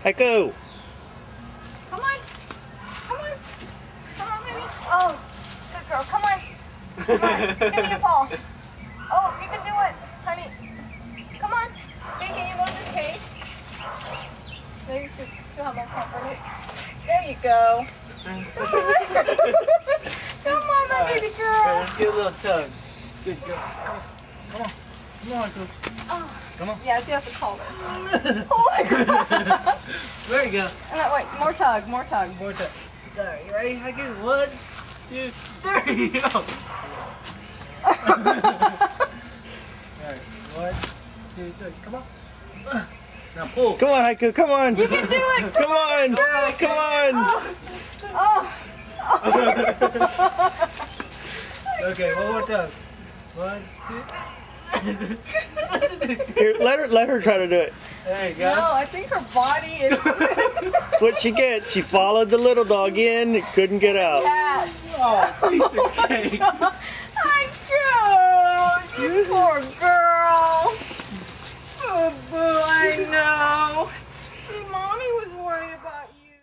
Haiku. Come on. Come on. Come on, baby. Oh, good girl. Come on. Come on. Give me a paw. Oh, you can do it, honey. Come on. Hey, can you move this cage? There you should. She'll have more comfort. There you go. Come on. Come on, my baby girl. Let's get a little tug. Good girl. Come on. Come on, Haiku. Oh. Come on. Yeah, you have to call her. Oh my God. There you go. Wait, more tug, more tug. More tug. There, you ready, Haiku? 1, 2, 3. You go. Alright, 1, 2, 3. Come on. Now pull. Come on, Haiku. Come on. You can do it. Come on. Come on. Oh. Okay, one more time. 1, 2. Here, let her try to do it. There you go. No, I think her body is. That's what she gets. She followed the little dog in, couldn't get out. Yeah. Oh, piece of cake. I know. You poor girl. Oh, boo, I know. See, Mommy was worried about you.